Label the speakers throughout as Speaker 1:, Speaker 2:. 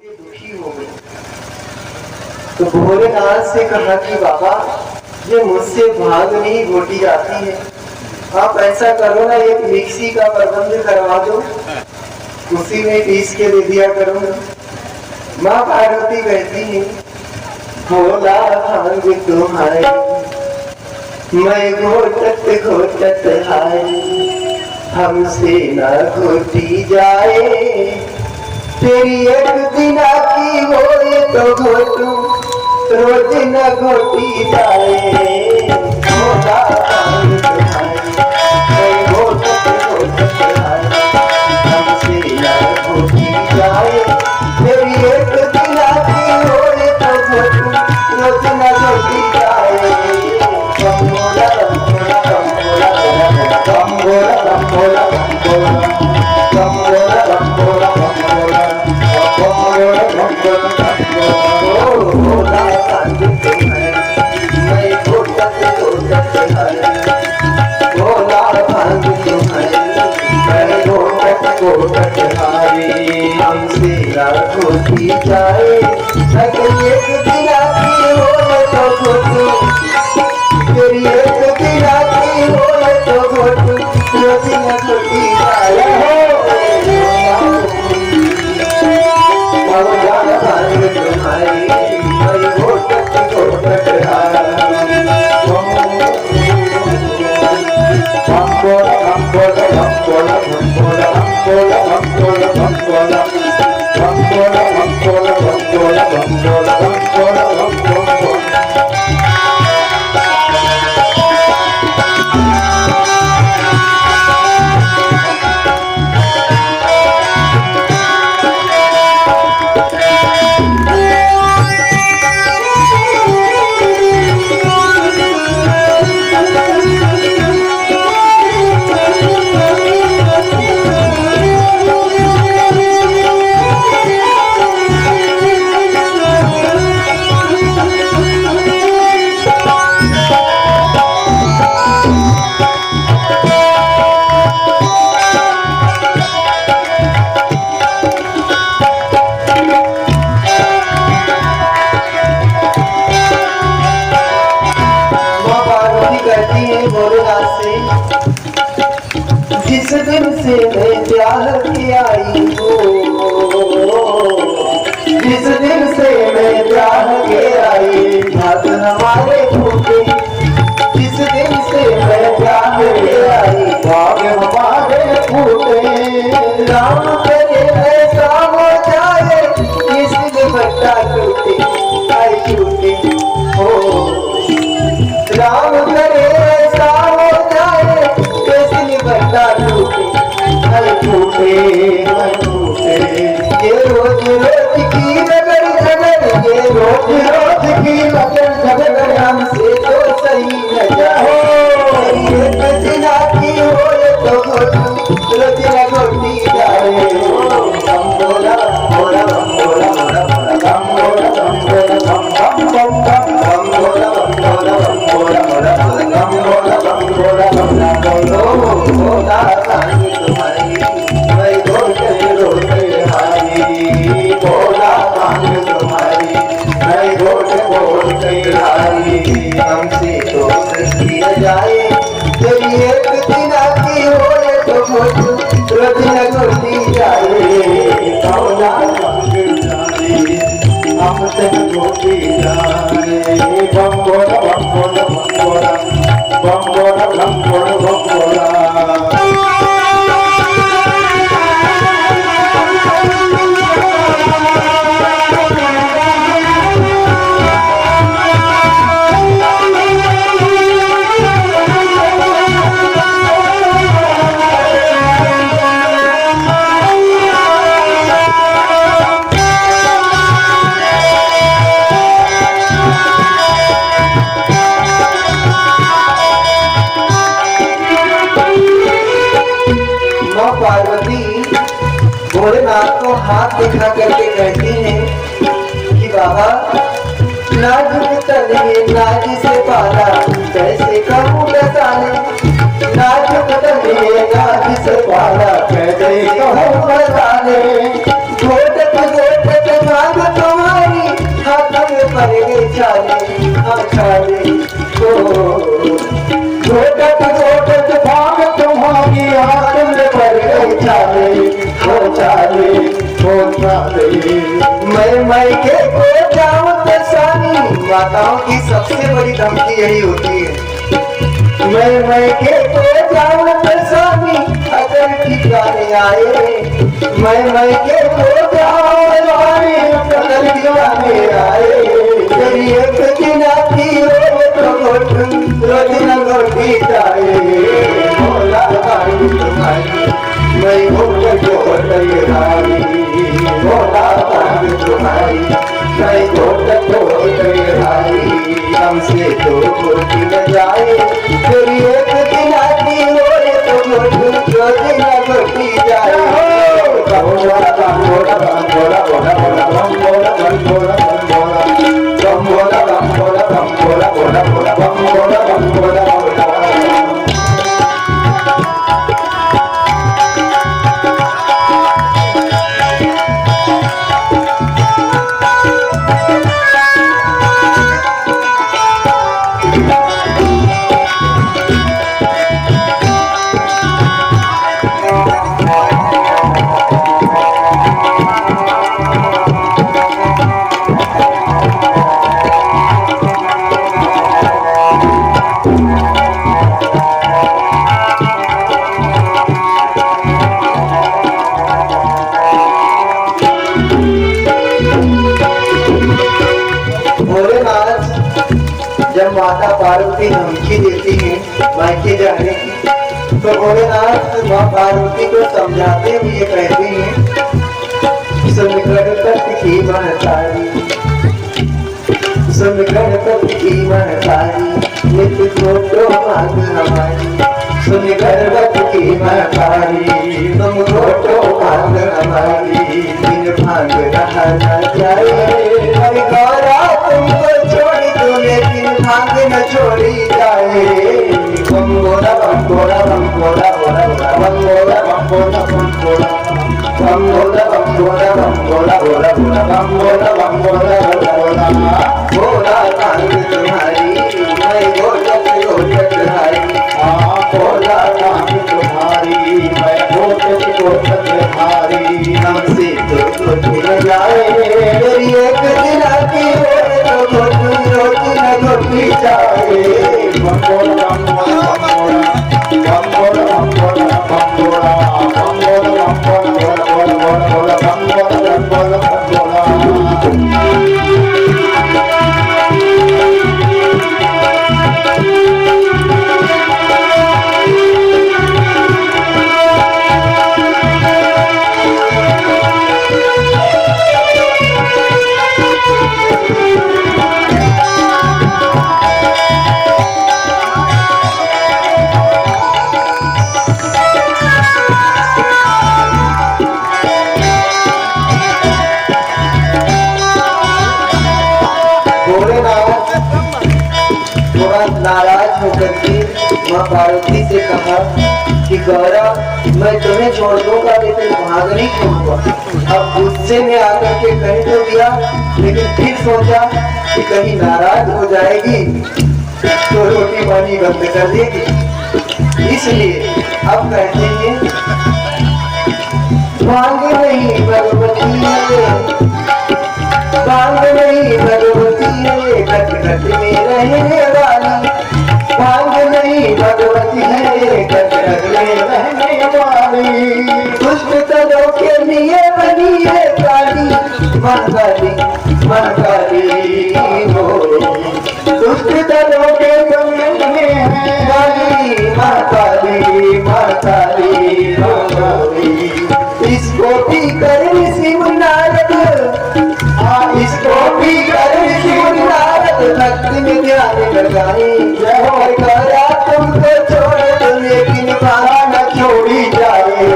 Speaker 1: ये दुखी हो गई तो भोलेनाथ से कहा कि बाबा ये मुझसे भांग नहीं घोटी जाती है, आप ऐसा करो ना एक मिक्सी का प्रबंध करवा दो, उसी में पीस के दे दिया करूंगा। माँ पार्वती कहती है भोला भांग तुम्हारे मैं घोटत घोटत हाय, हमसे न घोटी जाए, तेरी एक दिना की हो तो घोटू रोज न घोटी जाए। भोला भांग तुम्हारे मैं घोटत घोटत हाय, हमसे न घोटी जाए, तेरी एक दिना की हो तो घोटू रोज न घोटी जाए। बम्बोला बम्बोला बम्बोला बम्बोला बम्बोला बम्बोला बम्बोला बम्बोला बम्बोला बम्बोला भोला भांग तुम्हारे मैं घोटत घोटत हाय, भोला भांग तुम्हारे मैं घोटत घोटत हाय, हमसे ना घोटी जाए, अगर एक दिना की हो तो घोटू, तेरी एक दिना की हो तो घोटू रोज न घोटी जाए। भोला भांग तुम्हारी मैं घोटत घोटत हाय, बम्बोला बम्बोला बम्बोला बम्बोला बम्बोला बम्बोला बम्बोला बम्बोला बम्बोला बम्बोला बम्बोला बम्बोला जिस दिन से मैं प्यार की आई हो, जिस दिन से मैं प्यार के आई भाग हमारे फूटे, जिस दिन से मैं प्यार के आई भाग हमारे फूटे। राम करे ऐसा हो जाए इस दिन बट्टा टूटे आई टूटे हो, राम करे ऐसा हो जाए बट्टा टूटे हल टूटे हल टूटे। ये रोज रोज की नगर झगड़, ये रोज रोज की नगर झगड़ हमसे तो सही न जाए, एक दिना की हो तो घोटू रोज न घोटी जाए। बम्बोला बम्बोला बम्बोला बम्बोला बम्बोला बम बम बम बम बम्बोला बम्बोला बम्बोला बम्बोला बम्बोला बम्बोला भोला भांग तुम्हारी मैं घोटत घोटत हाय, भोला भांग तुम्हारी मैं घोटत घोटत हाय, हमसे तो सही न जाए, तेरी एक दिना की हो तो घोटू रोज न घोटी जाए। भोला भांग तुम्हारी हमसे घोटी जाए। बम्बोला बम्बोला बम्बोला बम्बोला बम्बोला बम्बोला पार्वती भोलेनाथ को हाथ दिखा करके कहती है कि बाबा नाजुक तले नाज से पाला कैसे कहूँ बताने, नाजुक तले नाज से पाला कैसे कहूँ बताने। घोटत घोटत उछाले घोटत घोटत भाग तुम्हारी हाथ में भर गई चाले ओ चाले ओ चाले। मैं के को जाऊं तसानी, माताओं की सबसे बड़ी धमकी यही होती है। मैं के को जाऊं तसानी अगर ठिकाने आए, मैं के को जाऊं अगर ठिकाने आए। तेरी एक दिन आती हो तो रोज न लौटी जाए। भोला भाई तुम्हारी मैं घोट घोट हारी, भोला भाई तुम्हारी मैं घोट घोट हारी। हमसे तो घोटी न जाए, तेरी एक दिन आती हो तो रोज न लौटी जाए। भोला भोला भोला भोला भोला भोला भोला भोला बम बोला बम बोला बम बोला बोला बोला बम बोला बम बोला बोला। जब माता पार्वती धमकी देती है मायके जाने की, तो भोलेनाथ माँ पार्वती को समझाते हुए कहते हैं सुनकर तक की महतारी, सुनकर तक की महतारी नित्य फोटो मांग हमारी। सुनकर तक की महतारी तुम फोटो मांग हमारी। दिन भांग रहा न जाए गौरा तुमको छोड़ी दो, लेकिन भांग न छोड़ी जाए। बम बोला बम बोला बम बोला बोला बोला बम बोला बम बोला बम बोला बम बोला बम बोला बम बोला बोला बोला बम बोला बम बोला बोला बोला। बोला भांग तुम्हारी मैं घोटत घोटत हारी, बोला भांग तुम्हारी मैं घोटत घोटत हारी। हमसे तो घोटी न जाए, तेरी एक दिन आती हो तो घोटी रोटी न घोटी जाए। बम बोला बम बोला बम बोला बम बोला बम बोला बम बोला बम बोला बम बोला बम बोला बम बोला बम बोला बम बोला। नाराज होकर के माँ पार्वती से कहा कि गौरव मैं तुम्हें छोड़ दूंगा लेकिन भाग नहीं छोड़ूंगा। अब गुस्से में आकर के कह तो दिया, लेकिन फिर सोचा कि कहीं नाराज हो जाएगी तो रोटी पानी बंद कर देगी, इसलिए अब कहते हैं भाग नहीं भगवती भाग नहीं भगवती घट घट में रहने वाली। भाग नहीं भगवती घट घट में रहने वाली। दुष्ट तलों के लिए बनी है काली महाकाली महाकाली हो। दुष्ट तलों के गले में है काली महाकाली महाकाली हो। इसको भी कर शिव नारद, इसको भी कर शिव नारद भक्ति में ध्यान लगाए। और गया तुमको छोड़ दो लेकिन कहा न छोड़ी जाए।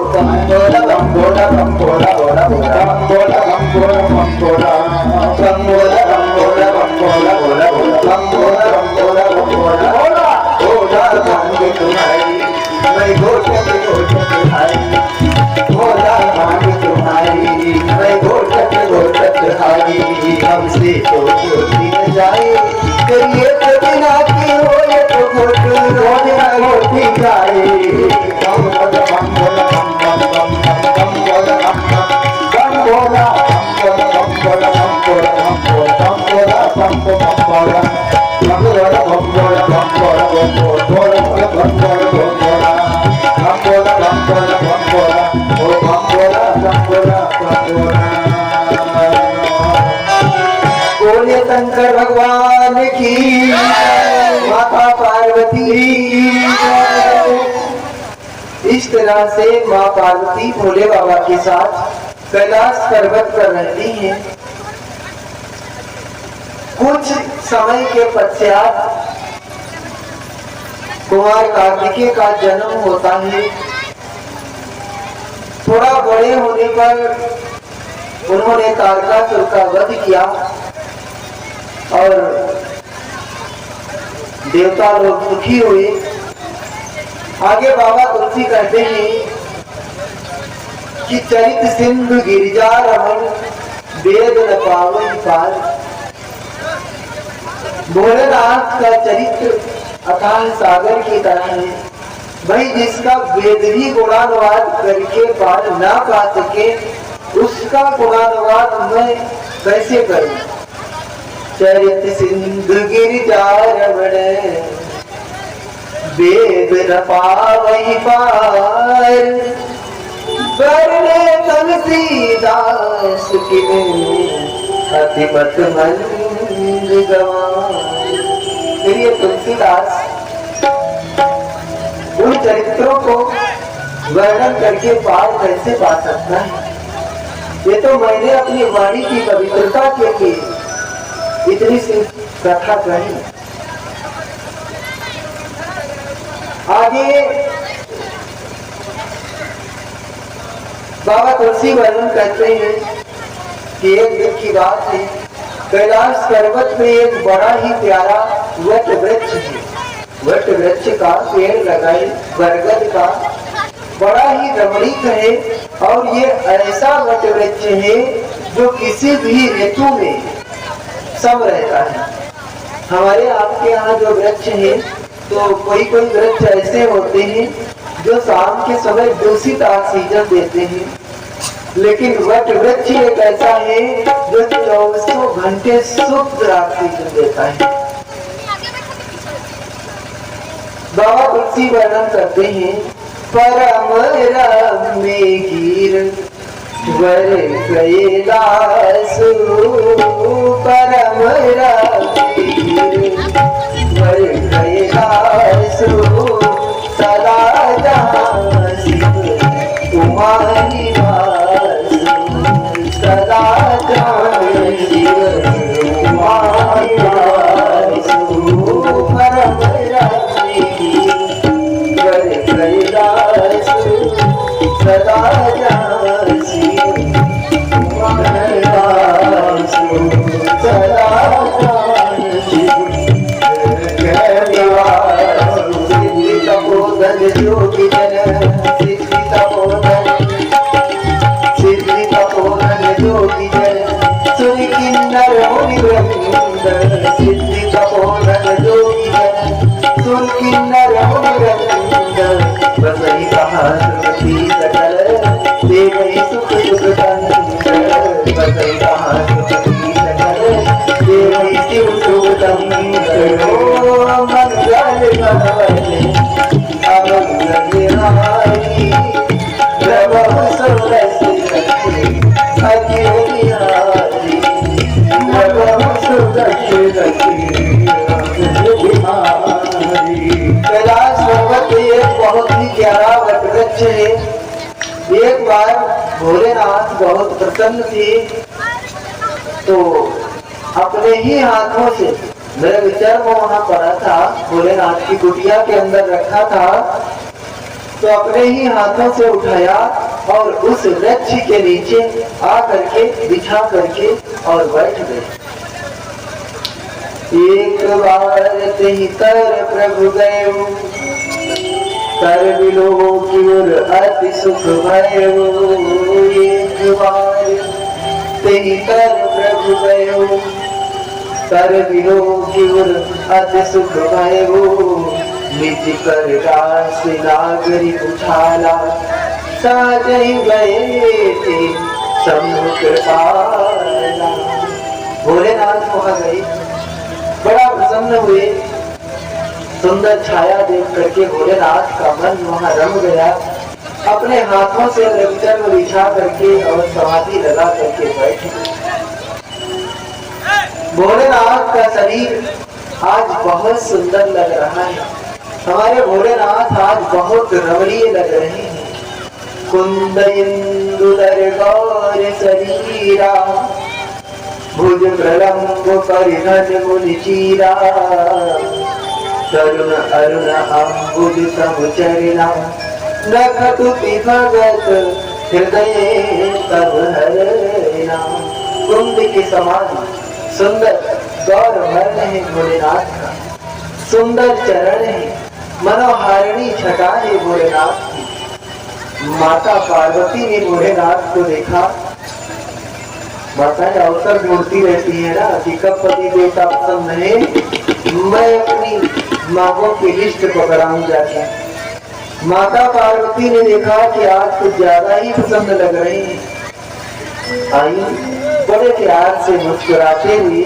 Speaker 1: बम बोला बम बोला बम बोला बोला बोला बम बोला बम बोला बम बोला बम बोला बम बोला बम बोला बोला बोला बम बोला बम बोला बम बोला बोला। बोला भांग तुम्हारी मैं घोटत घोटत हारी, बोला भांग तुम्हारी मैं घोटत घोटत हारी। हमसे तो छोटी न जाए, से माँ पार्वती भोले बाबा के साथ कैलाश पर्वत पर रहती हैं। कुछ समय के पश्चात कुमार कार्तिकेय का जन्म होता है। थोड़ा बड़े होने पर उन्होंने तारकासुर का वध किया और देवता लोग दुखी हुए। आगे बाबा तुलसी कहते हैं कि चरित सिंधु गिरिजा रमन वेद न पावन पार। भोलेनाथ का चरित्र अथाह सागर की तरह है। भाई जिसका वेद भी गुणानुवाद करके पार ना पा सके उसका गुणानुवाद मैं कैसे करूं। चरित सिंधु गिरिजा रमण वेद न पावहि पार। बरने तुलसीदास की अतिमत मंद गवार। ये तुलसीदास उन चरित्रों को वर्णन करके पार कैसे पा सकता है। ये तो मैंने अपनी वाणी की पवित्रता के लिए इतनी सी कथा कही। आगे बाबा तुलसी वर्णन करते हैं कि एक दिन की बात है। कैलाश पर्वत में एक बड़ा ही प्यारा वट वृक्ष है। वट वृक्ष का पेड़ लगाए बरगद का बड़ा ही रमणीक है और ये ऐसा वट वृक्ष है जो किसी भी ऋतु में सम रहता है। हमारे आपके यहाँ जो वृक्ष है तो कोई कोई वृक्ष ऐसे होते हैं जो शाम के समय दूषित ऑक्सीजन देते हैं, लेकिन वट वृक्ष एक ऐसा है जो 24 घंटे शुद्ध ऑक्सीजन देता है। बाबा तुलसी वर्णन करते हैं परम रम्य गिर वर कैलाश। परम रम्य गिर वर कैलाश। सदा जहाँ शिव तुम्हारी वास। सदा जहाँ शिव तुम्हारी वास। परम सदा जहाँ शिव तुम्हारी वास। सदा जहाँ शिव सिद्धि तपोधन योगी जन। सिद्धि तपोधन सिद्धि तपोधन योगी जन। सुर किन्नर मुनि वृंद। सिद्धि तपोधन योगी जन। सुर किन्नर मुनि वृंद। बसई सहस्रपति सकल देवई सुख सुख कंद। बसई सहस्रपति सकल देवई शिव सुख कंद। मंगल भवने अमंगल हारी। प्रभु सुरस रखे अखिल बिहारी। प्रभु सुरस रखे कैलाश पर्वत एक बहुत ही प्यारा वट वृक्ष है। एक बार भोलेनाथ बहुत प्रसन्न थे तो अपने ही हाथों से, मेरे विचार में वहां पड़ा था, भोलेनाथ की कुटिया के अंदर रखा था, तो अपने ही हाथों से उठाया और उस वृक्ष के नीचे आ करके बिछा करके और बैठ गए। एक बार तेहि तर प्रभु गयो। तर बिलो की ओर अति सुख भयो। एक बार तेहि तर प्रभु गयो। तर बिलो की ओर अति सुख भयो। निज कर दास नागरी उछाला। साजहि गए थे शंभु कृपाला। भोलेनाथ वहां गए, बड़ा प्रसन्न हुए। सुंदर छाया देख करके भोलेनाथ का मन वहां रम गया। अपने हाथों से निर्जन में बिछा करके और समाधि लगा करके बैठ गए। भोलेनाथ का शरीर आज बहुत सुंदर लग रहा है। हमारे भोलेनाथ आज बहुत रमणीय लग रहे हैं। कुंद इंदुदर गौर शरीरा भुज प्रलम्ब परिधन मुनि चीरा तरुण अरुण अम्बुज समुचरिणा नखतुति भगत हृदय तब हरिणा। कुंद के समान सुंदर गौर वर्ण है भोलेनाथ का, सुंदर चरण है, मनोहारिणी छटा है भोलेनाथ की। माता पार्वती ने भोलेनाथ को देखा। माताएं अवसर ढूंढती रहती है ना कि कब पति देवता पसंद है, मैं अपनी मांगों की लिस्ट पकड़ाऊं जाके। माता पार्वती ने देखा कि आज कुछ ज्यादा ही पसंद लग रही है। आई बड़े प्यार से मुस्कुराते हुए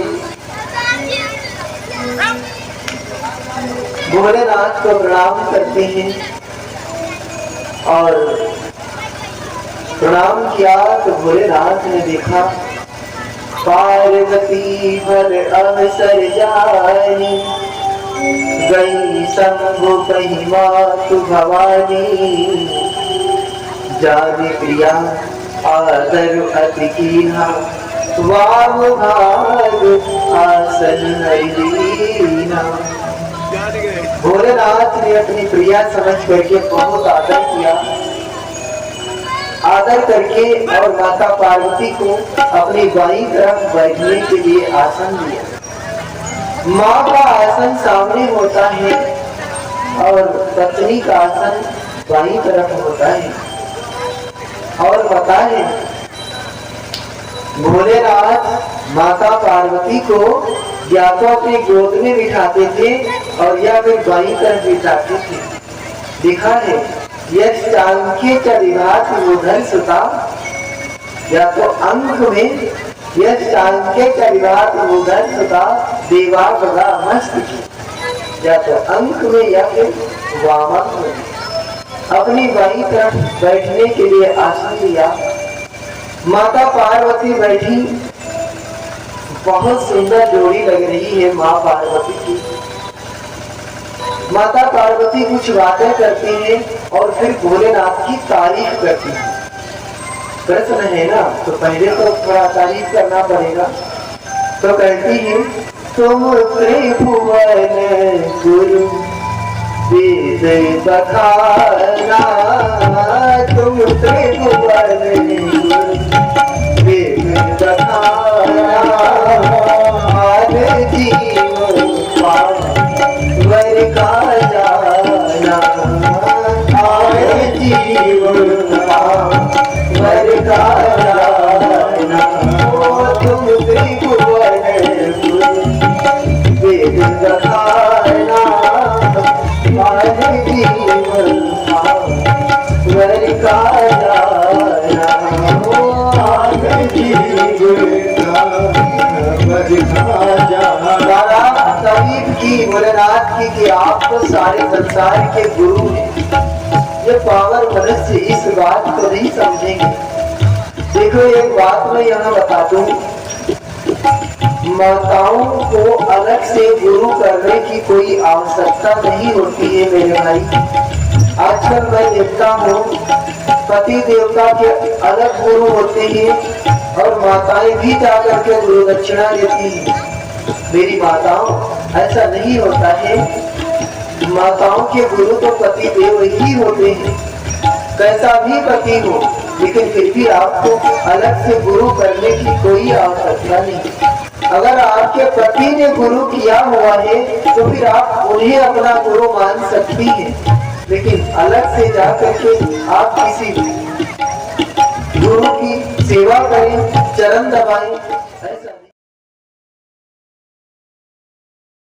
Speaker 1: भोलेनाथ को प्रणाम करते हैं और प्रणाम किया तो भोलेनाथ ने देखा पार्वती भर अवसर जानी गई शंभु कहीं मातु भवानी जाने प्रिया आदर अति कीन्हा वाम भाग आसन हरिदीना। भोलेनाथ ने अपनी प्रिया समझ करके बहुत आदर किया। आदर करके और माता पार्वती को अपनी बाईं तरफ बैठने के लिए आसन दिया। माँ का आसन सामने होता है और पत्नी का आसन बाईं तरफ होता है। और पता है भोलेनाथ माता पार्वती को या तो अपनी गोद में बिठाते थे और या फिर बाईं तरफ बिठाते थे। लिखा है यह चांके चरिवात उधर सुता, या तो अंक में यह चांके चरिवात उधर सुता देवा बड़ा मस्त की, या तो अंक में या फिर वामक में। अपनी बाईं तरफ बैठने के लिए आसन दिया। माता पार्वती बैठी। बहुत सुंदर जोड़ी लग रही है माँ पार्वती की। माता पार्वती कुछ बातें करती हैं और फिर भोलेनाथ की तारीफ करती है। प्रश्न है ना, तो पहले तो थोड़ा तारीफ करना पड़ेगा। तो कहती है तुम त्रिभुवन गुरु वेद बखाना, तुम त्रिभुवन गुरु वेद बखाना, जीवन वर का जाना, जीवन वर का जाना। तुम त्रिभुवन गुरु वेद बखाना, जीवन वर का जाना, तारीफ की भोलेनाथ की कि आप तो सारे संसार के गुरु हैं। ये पावर मनुष्य इस बात को नहीं समझेंगे। देखो एक बात मैं यहाँ बता दूं, माताओं को अलग से गुरु करने की कोई आवश्यकता नहीं होती है मेरे भाई। आजकल मैं देखता हूँ पति देवता के अलग गुरु होते हैं और माताएं भी जाकर के गुरु दक्षिणा देती हैं। मेरी माताओं, ऐसा नहीं होता है। माताओं के गुरु तो पति देव ही होते हैं, कैसा भी पति हो, लेकिन फिर भी आपको अलग से गुरु करने की कोई आवश्यकता नहीं। अगर आपके पति ने गुरु किया हुआ है तो फिर आप उन्हें अपना गुरु मान सकती हैं, लेकिन अलग से जाकर के आप किसी गुरु की सेवा करें, चरण दबाएं, ऐसा